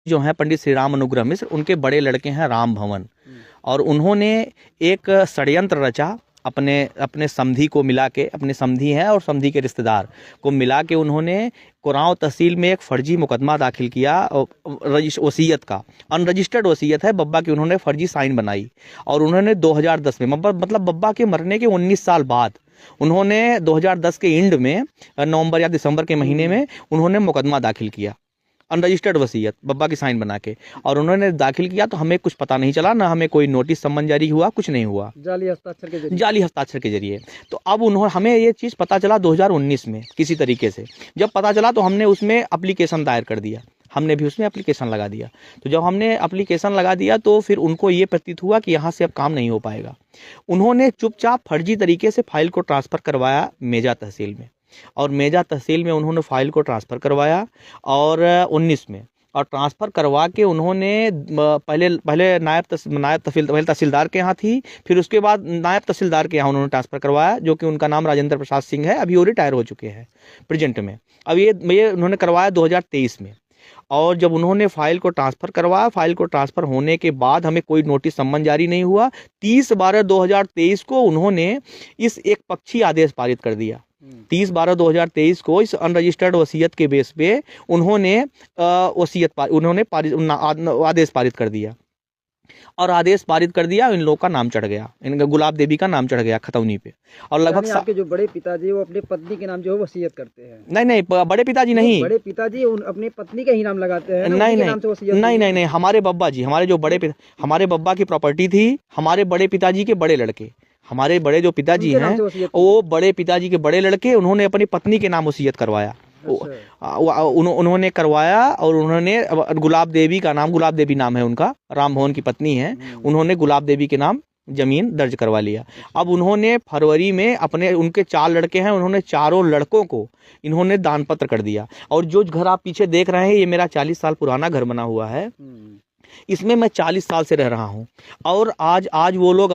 जो हैं पंडित श्री राम अनुग्रह मिश्र, उनके बड़े लड़के हैं राम भवन, और उन्होंने एक षड्यंत्र रचा अपने समधी को मिला के, अपने समधी हैं और समधी के रिश्तेदार को मिला के उन्होंने कुरांव तहसील में एक फर्जी मुकदमा दाखिल किया। वसीयत का अनरजिस्टर्ड वसीयत है बब्बा की, उन्होंने फर्जी साइन बनाई और उन्होंने 2010 में मतलब बब्बा के मरने के 19 साल बाद उन्होंने 2010 के एंड में नवंबर या दिसंबर के महीने में उन्होंने मुकदमा दाखिल किया अनरजिस्टर्ड वसीयत बब्बा की साइन बना के, और उन्होंने दाखिल किया तो हमें कुछ पता नहीं चला, ना हमें कोई नोटिस सम्मन जारी हुआ, कुछ नहीं हुआ, जाली हस्ताक्षर के जरिए। तो अब हमें ये चीज़ पता चला 2019 में किसी तरीके से। जब पता चला तो हमने उसमें एप्लीकेशन दायर कर दिया, हमने भी उसमें एप्लीकेशन लगा दिया। तो जब हमने एप्लीकेशन लगा दिया तो फिर उनको ये प्रतीत हुआ कि यहाँ से अब काम नहीं हो पाएगा। उन्होंने चुपचाप फर्जी तरीके से फाइल को ट्रांसफ़र करवाया मेजा तहसील में, और मेजा तहसील में उन्होंने फाइल को ट्रांसफ़र करवाया और 19 में, और ट्रांसफ़र करवा के उन्होंने पहले नायब तहसीलदार के यहाँ थी, फिर उसके बाद नायब तहसीलदार के यहाँ उन्होंने ट्रांसफ़र करवाया, जो कि उनका नाम राजेंद्र प्रसाद सिंह है, अभी वो रिटायर हो चुके हैं प्रेजेंट में। अब ये उन्होंने करवाया 2023 में, और जब उन्होंने फाइल को ट्रांसफ़र करवाया, फाइल को ट्रांसफ़र होने के बाद हमें कोई नोटिस सम्मन जारी नहीं हुआ। 30/12/2023 को उन्होंने इस एक पक्षी आदेश पारित कर दिया। 30/12/2023 को इस अनरजिस्टर्ड वसीयत के बेस पे उन्होंने आदेश पारित कर दिया, और आदेश पारित कर दिया। इन लोगों का नाम चढ़ गया, इनका गुलाब देवी का नाम चढ़ गया खतौनी पे, और लगभग आपके जो बड़े पिताजी वो अपने पत्नी के नाम जो है वसीयत करते हैं। नहीं, बड़े पिताजी नहीं, बड़े पिताजी अपनी पत्नी का ही नाम लगाते हैं। नहीं, हमारे बब्बा जी, हमारे जो हमारे बब्बा की प्रॉपर्टी थी, हमारे बड़े पिताजी के बड़े लड़के, हमारे बड़े जो पिताजी हैं वो बड़े पिताजी के बड़े लड़के, उन्होंने अपनी पत्नी के नाम वसीयत करवाया। उन्होंने करवाया, और उन्होंने गुलाब देवी का नाम, गुलाब देवी नाम है उनका, राम भवन की पत्नी है, उन्होंने गुलाब देवी के नाम जमीन दर्ज करवा लिया। अब उन्होंने फरवरी में उनके 4 लड़के हैं, उन्होंने चारों लड़कों को इन्होंने दान पत्र कर दिया। और जो घर आप पीछे देख रहे हैं, ये मेरा 40 साल पुराना घर बना हुआ है, इसमें मैं 40 साल से रह रहा हूँ, और आज वो लोग